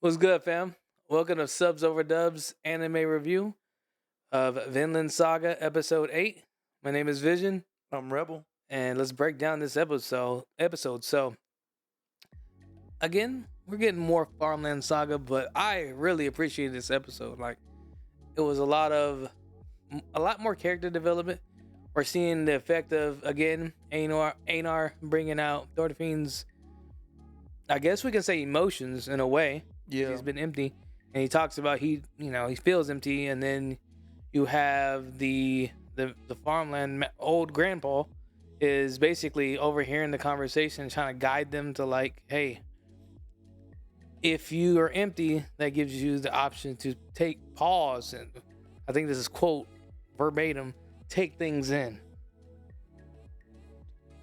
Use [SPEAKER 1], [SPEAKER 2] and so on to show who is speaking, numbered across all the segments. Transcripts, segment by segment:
[SPEAKER 1] What's good, fam? Welcome to Subs Over Dubs anime review of Vinland Saga episode 8. My name is Vision,
[SPEAKER 2] I'm Rebel.
[SPEAKER 1] and let's break down this episode. So, again, we're getting more Farmland Saga, but I really appreciated this episode. Like, it was a lot more character development. We're seeing the effect of, again, Ainar bringing out Thorfin's, I guess we can say, emotions in a way.
[SPEAKER 2] Yeah.
[SPEAKER 1] He's been empty, and he talks about he feels empty, and then you have the farmland old grandpa is basically overhearing the conversation, trying to guide them to, like, hey, if you are empty, that gives you the option to take pause, and I think this is quote verbatim, take things in.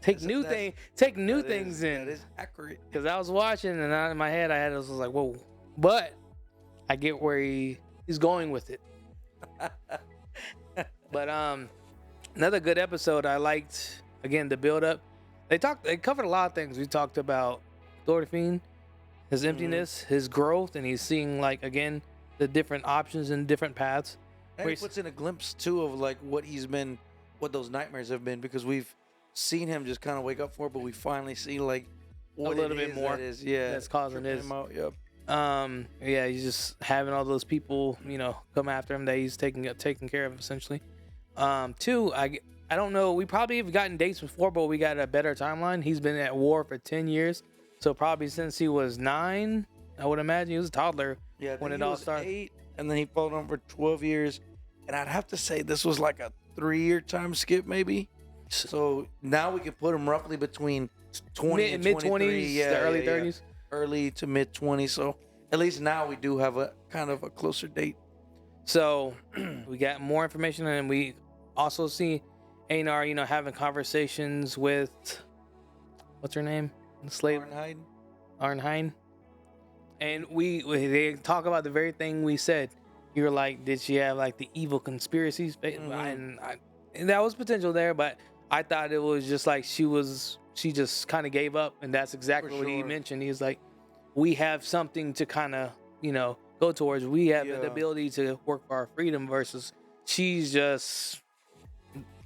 [SPEAKER 1] Take new things in.
[SPEAKER 2] That is accurate.
[SPEAKER 1] Because I was watching, and in my head I was like, whoa. But I get where he's going with it. But another good episode. I liked, again, the build up. They covered a lot of things. We talked about Thorfin, his emptiness, his growth, and he's seeing, like, again, the different options and different paths.
[SPEAKER 2] And he puts in a glimpse too of like what those nightmares have been, because we've seen him just kind of wake up for it, but we finally see like what
[SPEAKER 1] a little bit more that's causing this.
[SPEAKER 2] Yep.
[SPEAKER 1] Yeah, he's just having all those people, come after him that he's taking care of, essentially. Two, I don't know, we probably have gotten dates before, but we got a better timeline. He's been at war for 10 years, so probably since he was 9, I would imagine. He was a toddler when it all started.
[SPEAKER 2] 8, and then he followed on for 12 years, and I'd have to say this was like a 3-year time skip, maybe. So now we can put him roughly between 20 and
[SPEAKER 1] mid 20s, the early 30s.
[SPEAKER 2] Early to mid 20s. So at least now we do have a kind of a closer date.
[SPEAKER 1] So we got more information, and we also see Ainar, having conversations with, what's her name? The slave? Arnheim. And they talk about the very thing we said. You were like, did she have like the evil conspiracies? And that was potential there, but I thought it was just like she just kind of gave up, and that's exactly what he mentioned. He's like, we have something to kind of, go towards. We have the ability to work for our freedom, versus she's just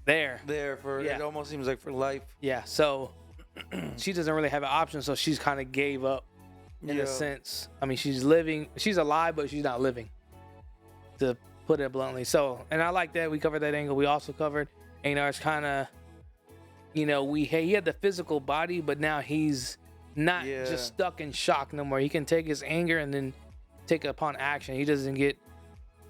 [SPEAKER 1] there
[SPEAKER 2] for it almost seems like for life.
[SPEAKER 1] Yeah, so she doesn't really have an option, so she's kind of gave up in a sense. I mean, she's alive, but she's not living, to put it bluntly. So, and I like that we covered that angle. We also covered Ainar's kind of, he had the physical body, but now he's not just stuck in shock no more. He can take his anger and then take it upon action. He doesn't get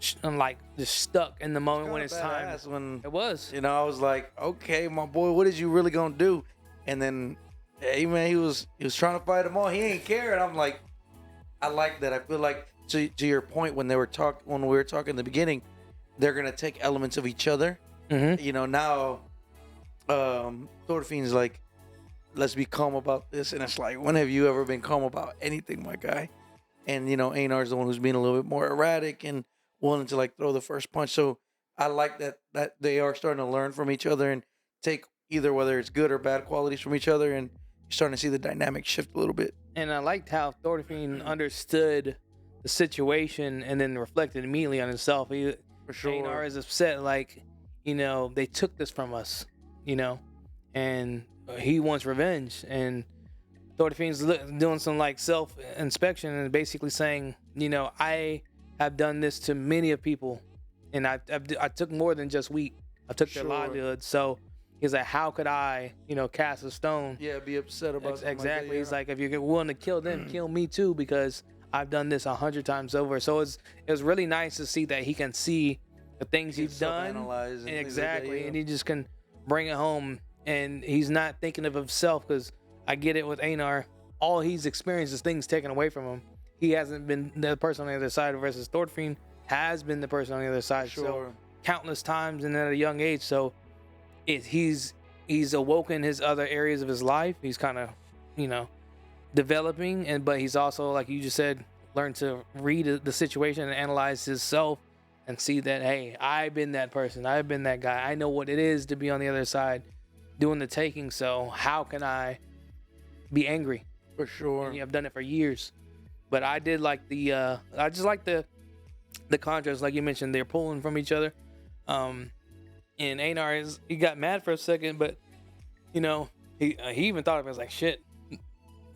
[SPEAKER 1] just stuck in the moment when it's time.
[SPEAKER 2] When
[SPEAKER 1] it was,
[SPEAKER 2] I was like, okay, my boy, what is you really gonna do? And then, hey man, he was trying to fight them all. He ain't care, and I'm like, I like that. I feel like to your point when we were talking in the beginning, they're gonna take elements of each other.
[SPEAKER 1] Mm-hmm.
[SPEAKER 2] Now, Thorfin's like, let's be calm about this, and it's like, when have you ever been calm about anything, my guy? And Ainar's the one who's being a little bit more erratic and willing to like throw the first punch. So I like that they are starting to learn from each other and take either whether it's good or bad qualities from each other, and you're starting to see the dynamic shift a little bit. And
[SPEAKER 1] I liked how Thorfin understood the situation and then reflected immediately on himself.
[SPEAKER 2] For sure.
[SPEAKER 1] Ainar is upset, like, they took this from us, and he wants revenge. And Thorfin's doing some like self-inspection and basically saying, I have done this to many of people, and I took more than just wheat. I took their livelihood. So he's like, how could I, cast a stone?
[SPEAKER 2] Yeah, be upset about something.
[SPEAKER 1] Exactly. He's like, if you're willing to kill them, kill me too, because I've done this 100 times over. So it was really nice to see that he can see the things he's done.
[SPEAKER 2] And
[SPEAKER 1] exactly. And he just can bring it home, and he's not thinking of himself, because I get it with Ainar. All he's experienced is things taken away from him. He hasn't been the person on the other side, versus Thorfin has been the person on the other side. So countless times and at a young age. So he's awoken his other areas of his life. He's kind of, developing, but he's also, like you just said, learned to read the situation and analyze himself and see that, hey, I've been that person. I've been that guy. I know what it is to be on the other side doing the taking. So how can I be angry?
[SPEAKER 2] For sure.
[SPEAKER 1] And I've done it for years. But I did like I just like the contrast, like you mentioned, they're pulling from each other. And Ainar he got mad for a second, but you know, he even thought of it as like shit.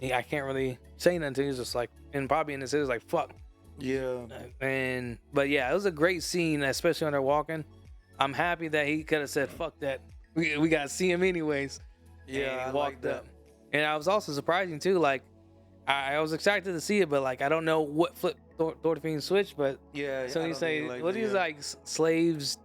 [SPEAKER 1] I can't really say nothing. He's just like, and probably in his head was like, fuck.
[SPEAKER 2] Yeah.
[SPEAKER 1] But yeah, it was a great scene, especially when they're walking. I'm happy that he could have said, fuck that. We gotta see him anyways.
[SPEAKER 2] Yeah,
[SPEAKER 1] I walked up. And I was also surprising too, like I was excited to see it, but like I don't know what flip Thorfin switched, but
[SPEAKER 2] yeah.
[SPEAKER 1] so you say what he's like slaves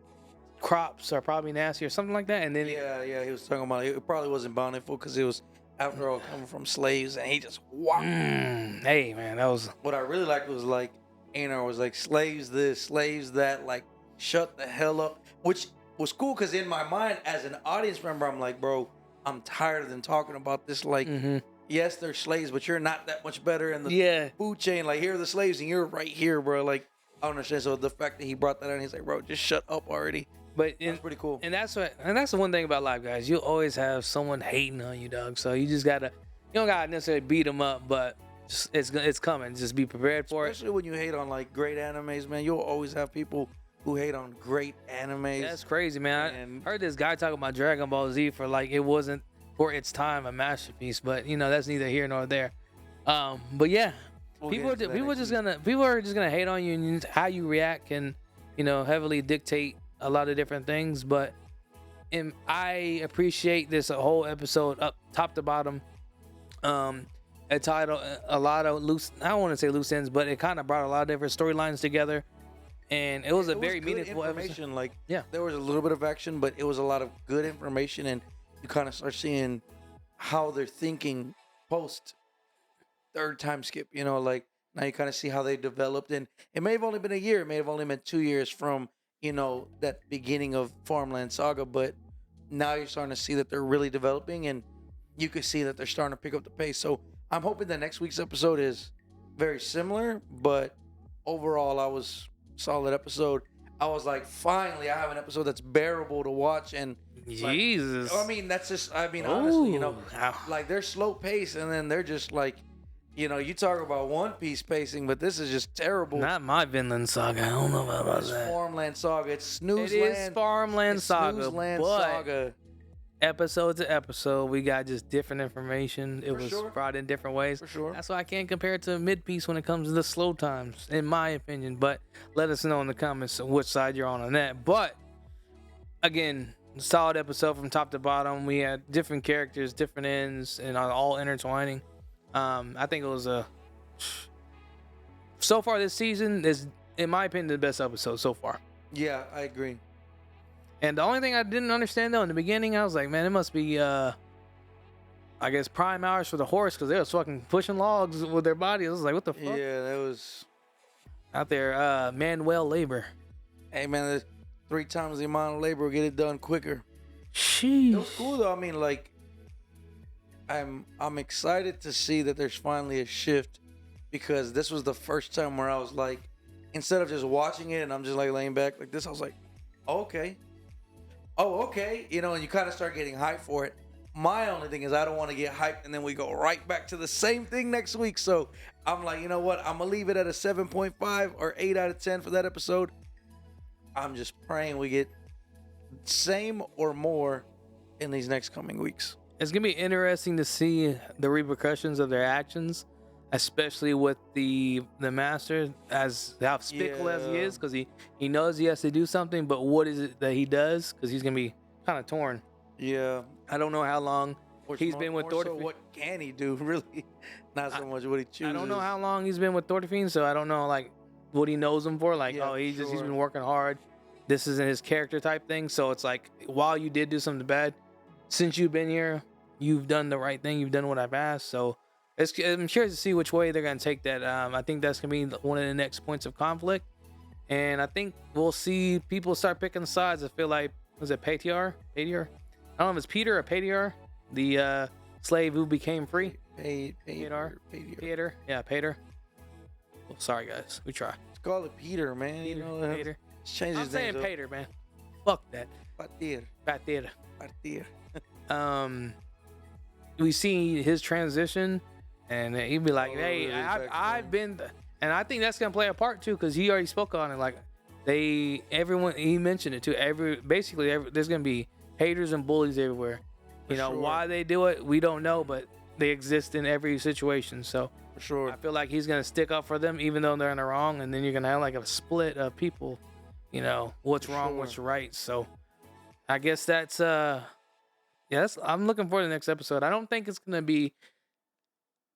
[SPEAKER 1] crops are probably nasty or something like that, and then
[SPEAKER 2] he was talking about it probably wasn't bountiful because it was after all coming from slaves, and he just wow.
[SPEAKER 1] Hey man, that was
[SPEAKER 2] what I really liked was like Ainar was like slaves this, slaves that, like shut the hell up, which was cool because in my mind as an audience member, I'm like, bro, I'm tired of them talking about this. Like, yes, they're slaves, but you're not that much better in the food chain. Like, here are the slaves, and you're right here, bro. Like, I don't understand. So the fact that he brought that out, he's like, bro, just shut up already.
[SPEAKER 1] But
[SPEAKER 2] that's pretty cool.
[SPEAKER 1] And that's the one thing about life, guys. You'll always have someone hating on you, dog. So you just you don't gotta necessarily beat them up, but it's coming. Just be prepared for
[SPEAKER 2] it. Especially when you hate on like great animes, man. You'll always have people who hate on great animes.
[SPEAKER 1] That's crazy, man. I heard this guy talking about Dragon Ball Z for like it wasn't for its time a masterpiece, but you know that's neither here nor there. But yeah, people are just gonna hate on you, and how you react can, you know, heavily dictate a lot of different things. But I appreciate this whole episode up top to bottom. It tied a lot of loose, I don't want to say loose ends, but it kind of brought a lot of different storylines together. And it was very meaningful
[SPEAKER 2] information.
[SPEAKER 1] Episode.
[SPEAKER 2] Like, there was a little bit of action, but it was a lot of good information, and you kind of start seeing how they're thinking post third time skip. You know, like now you kind of see how they developed, and it may have only been a year, it may have only been 2 years from, you know, that beginning of Farmland Saga, but now you're starting to see that they're really developing, and you can see that they're starting to pick up the pace. So I'm hoping that next week's episode is very similar, but overall, I was solid episode. I was like, finally, I have an episode that's bearable to watch. And
[SPEAKER 1] Jesus,
[SPEAKER 2] like, I mean, that's just, I mean, honestly, you know, like they're slow pace, and then they're just like, you know, you talk about One Piece pacing, but this is just terrible.
[SPEAKER 1] Not my Vinland Saga. I don't know about
[SPEAKER 2] it's
[SPEAKER 1] that.
[SPEAKER 2] Farmland Saga. It's Snooze
[SPEAKER 1] It
[SPEAKER 2] Land.
[SPEAKER 1] is Farmland Saga.
[SPEAKER 2] Snoozeland
[SPEAKER 1] but
[SPEAKER 2] Saga.
[SPEAKER 1] Episode to episode, we got just different information. It was
[SPEAKER 2] sure.
[SPEAKER 1] brought in different ways.
[SPEAKER 2] For sure.
[SPEAKER 1] That's why I can't compare it to mid piece when it comes to the slow times, in my opinion. But let us know in the comments which side you're on that. But again, solid episode from top to bottom. We had different characters, different ends, and all intertwining. I think it was so far this season is, in my opinion, the best episode so far.
[SPEAKER 2] Yeah, I agree.
[SPEAKER 1] And the only thing I didn't understand though in the beginning, I was like, man, it must be I guess prime hours for the horse, because they was fucking pushing logs with their bodies. I was like, what the fuck?
[SPEAKER 2] Yeah, that was
[SPEAKER 1] out there. Manwel Labor.
[SPEAKER 2] Hey man, there's 3 times the amount of labor will get it done quicker.
[SPEAKER 1] Sheesh.
[SPEAKER 2] It was cool though. I mean, like, I'm excited to see that there's finally a shift, because this was the first time where I was like, instead of just watching it and I'm just like laying back like this, I was like, oh, okay, you know, and you kind of start getting hyped for it. My only thing is I don't want to get hyped and then we go right back to the same thing next week. So I'm like, you know what? I'm going to leave it at a 7.5 or 8 out of 10 for that episode. I'm just praying we get same or more in these next coming weeks.
[SPEAKER 1] It's going to be interesting to see the repercussions of their actions, especially with the master, as how fickle as he is, because he knows he has to do something, but what is it that he does? Because he's going to be kind of torn.
[SPEAKER 2] Yeah.
[SPEAKER 1] I don't know how long he's been with Thorfin.
[SPEAKER 2] So what can he do, really? Not so much what he chooses.
[SPEAKER 1] I don't know how long he's been with Thorfin, so I don't know like what he knows him for. Like, he's been working hard. This isn't his character type thing. So it's like, while you did do something bad, since you've been here, you've done the right thing. You've done what I've asked. So I'm curious to see which way they're going to take that. I think that's going to be one of the next points of conflict. And I think we'll see people start picking sides. I feel like, was it Paetiar? I don't know if it's Peter or Paetiar, the slave who became free.
[SPEAKER 2] Paetiar.
[SPEAKER 1] Yeah, Pater. Oh, sorry, guys. We try.
[SPEAKER 2] Let's call it Peter, man.
[SPEAKER 1] Peter,
[SPEAKER 2] you know,
[SPEAKER 1] Pater.
[SPEAKER 2] Change his name.
[SPEAKER 1] I'm saying Pater, man. Fuck that.
[SPEAKER 2] Pater.
[SPEAKER 1] We see his transition, and he'd be like,
[SPEAKER 2] Oh,
[SPEAKER 1] "Hey,
[SPEAKER 2] really?
[SPEAKER 1] I've been," and I think that's gonna play a part too, because he already spoke on it. Like everyone he mentioned it too. Basically, there's gonna be haters and bullies everywhere.
[SPEAKER 2] For
[SPEAKER 1] You know
[SPEAKER 2] sure.
[SPEAKER 1] why they do it, we don't know, but they exist in every situation. So
[SPEAKER 2] For sure.
[SPEAKER 1] I feel like he's gonna stick up for them, even though they're in the wrong, and then you're gonna have like a split of people. You know what's
[SPEAKER 2] For
[SPEAKER 1] wrong,
[SPEAKER 2] sure.
[SPEAKER 1] what's right. So I guess that's yes. I'm looking forward to the next episode. I don't think it's gonna be.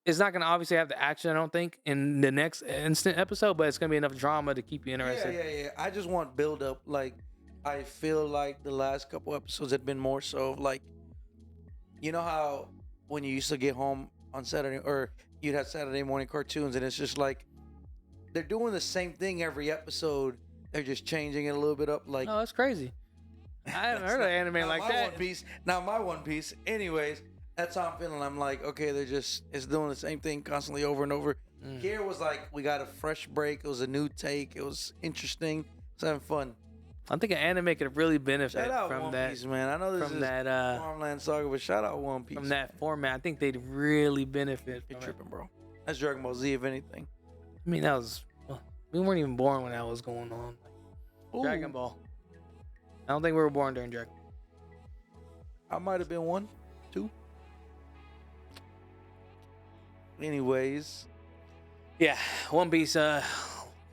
[SPEAKER 1] It's not gonna obviously have the action. I don't think in the next instant episode, but it's gonna be enough drama to keep you interested.
[SPEAKER 2] Yeah. I just want build up. Like, I feel like the last couple episodes had been more so of like, you know how when you used to get home on Saturday, or you'd have Saturday morning cartoons, and it's just like they're doing the same thing every episode. They're just changing it a little bit up. Like,
[SPEAKER 1] Oh, that's crazy. I haven't heard of anime like that.
[SPEAKER 2] One Piece, not my One Piece. Anyways, that's how I'm feeling. I'm like, okay, it's doing the same thing constantly over and over. Here was like, we got a fresh break. It was a new take. It was interesting. It's having fun.
[SPEAKER 1] I think an anime could really benefit
[SPEAKER 2] Shout out
[SPEAKER 1] from
[SPEAKER 2] One
[SPEAKER 1] that.
[SPEAKER 2] Piece, man. I know this
[SPEAKER 1] From
[SPEAKER 2] is
[SPEAKER 1] that
[SPEAKER 2] Farmland Saga, but shout out One Piece.
[SPEAKER 1] from that format. I think they'd really benefit
[SPEAKER 2] You're
[SPEAKER 1] from it.
[SPEAKER 2] tripping, bro. That's Dragon Ball Z, if anything.
[SPEAKER 1] I mean, that was we weren't even born when that was going on.
[SPEAKER 2] Ooh,
[SPEAKER 1] Dragon Ball. I don't think we were born during Dragon.
[SPEAKER 2] I might have been 1, 2. Anyways,
[SPEAKER 1] Yeah, One Piece.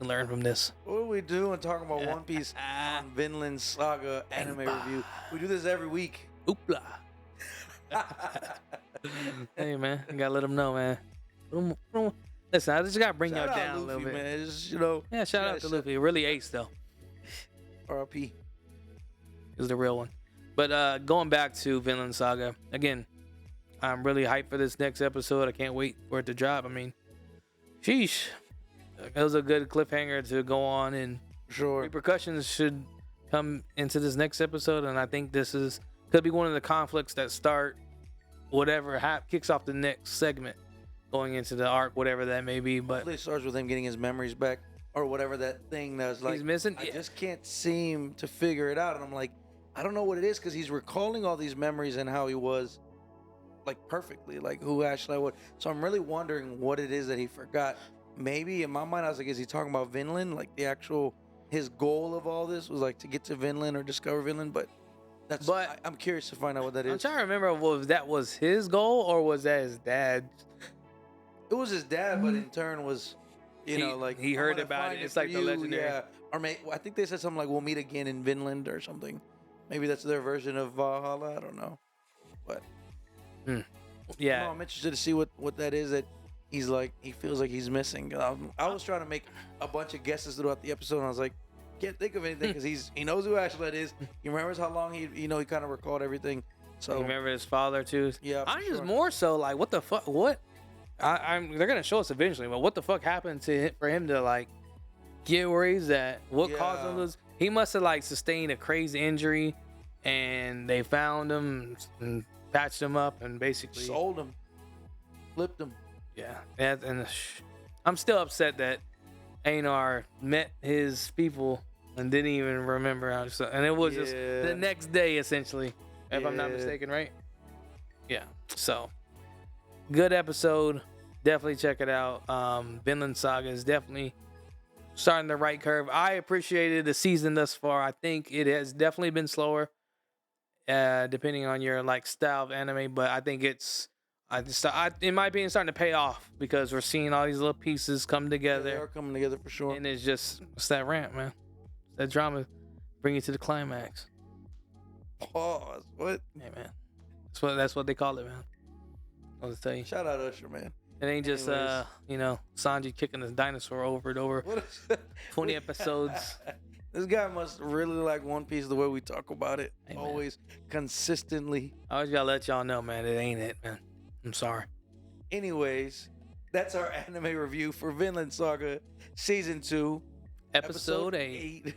[SPEAKER 1] Learn from this.
[SPEAKER 2] what are we doing talking about One Piece on Vinland Saga anime review? We do this every week.
[SPEAKER 1] Oopla. Hey man, you gotta let them know, man. Listen, I just gotta bring y'all
[SPEAKER 2] Shout out
[SPEAKER 1] down a
[SPEAKER 2] Luffy,
[SPEAKER 1] little bit.
[SPEAKER 2] man. It's just, you know,
[SPEAKER 1] Yeah, shout out to Luffy. Really ace though.
[SPEAKER 2] RP.
[SPEAKER 1] Is the real one. But going back to Vinland Saga again, I'm really hyped for this next episode. I can't wait for it to drop. I mean, sheesh, it was a good cliffhanger to go on, and
[SPEAKER 2] Sure.
[SPEAKER 1] repercussions should come into this next episode. And I think this could be one of the conflicts that start whatever kicks off the next segment going into the arc, whatever that may be. But
[SPEAKER 2] Hopefully it starts with him getting his memories back, or whatever that thing that's like
[SPEAKER 1] he's missing.
[SPEAKER 2] I just can't seem to figure it out, and I'm like, I don't know what it is, because he's recalling all these memories and how he was, like, perfectly, like who actually what. So I'm really wondering what it is that he forgot. Maybe in my mind I was like, is he talking about Vinland, like the actual his goal of all this was like to get to Vinland or discover Vinland? But I'm curious to find out what that
[SPEAKER 1] I'm
[SPEAKER 2] is.
[SPEAKER 1] trying to remember if that was his goal or was that his dad.
[SPEAKER 2] It was his dad, but in turn was, you know, like
[SPEAKER 1] he
[SPEAKER 2] "I'm
[SPEAKER 1] heard
[SPEAKER 2] gonna
[SPEAKER 1] about
[SPEAKER 2] find
[SPEAKER 1] it. It's
[SPEAKER 2] for
[SPEAKER 1] like the
[SPEAKER 2] you,"
[SPEAKER 1] legendary.
[SPEAKER 2] yeah. Or I think they said something like, "We'll meet again in Vinland" or something. Maybe that's their version of Valhalla. I don't know, but
[SPEAKER 1] Yeah.
[SPEAKER 2] no, I'm interested to see what that is that he's like. He feels like he's missing. I was trying to make a bunch of guesses throughout the episode, and I was like, can't think of anything because he knows who Ashlet is. He remembers how long he kind of recalled everything. So
[SPEAKER 1] You remember his father too?
[SPEAKER 2] Yeah, for
[SPEAKER 1] I'm just
[SPEAKER 2] sure.
[SPEAKER 1] more so like, what the fuck? What? They're gonna show us eventually, but what the fuck happened to him for him to like get where he's at? What caused him to lose? He must have like sustained a crazy injury, and they found him and patched him up and basically
[SPEAKER 2] sold him, flipped him.
[SPEAKER 1] Yeah, and I'm still upset that Ainar met his people and didn't even remember how to. And it was just the next day, essentially, if I'm not mistaken, right? Yeah. So, good episode. Definitely check it out. Vinland Saga is definitely starting the right curve. I appreciated the season thus far. I think it has definitely been slower, depending on your like style of anime. But I think in my opinion, starting to pay off because we're seeing all these little pieces come together.
[SPEAKER 2] They are coming together for sure.
[SPEAKER 1] And it's that ramp, man. It's that drama bring you to the climax.
[SPEAKER 2] Pause. What?
[SPEAKER 1] Hey, man. That's what they call it, man. I'll just tell you.
[SPEAKER 2] Shout out Usher, man.
[SPEAKER 1] It ain't just Sanji kicking his dinosaur over and over. 20 episodes.
[SPEAKER 2] This guy must really like One Piece the way we talk about it.
[SPEAKER 1] Hey,
[SPEAKER 2] always consistently.
[SPEAKER 1] I always gotta let y'all know, man. It ain't it, man. I'm sorry.
[SPEAKER 2] Anyways, that's our anime review for Vinland Saga Season 2.
[SPEAKER 1] Episode 8.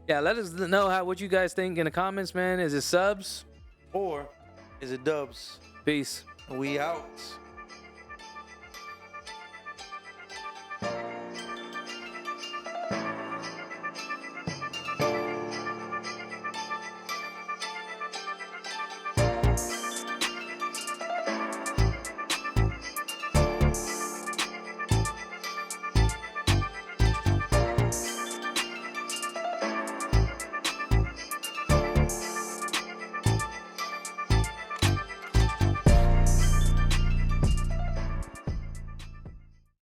[SPEAKER 1] Yeah, let us know what you guys think in the comments, man. Is it subs?
[SPEAKER 2] Or is it dubs?
[SPEAKER 1] Peace.
[SPEAKER 2] We out.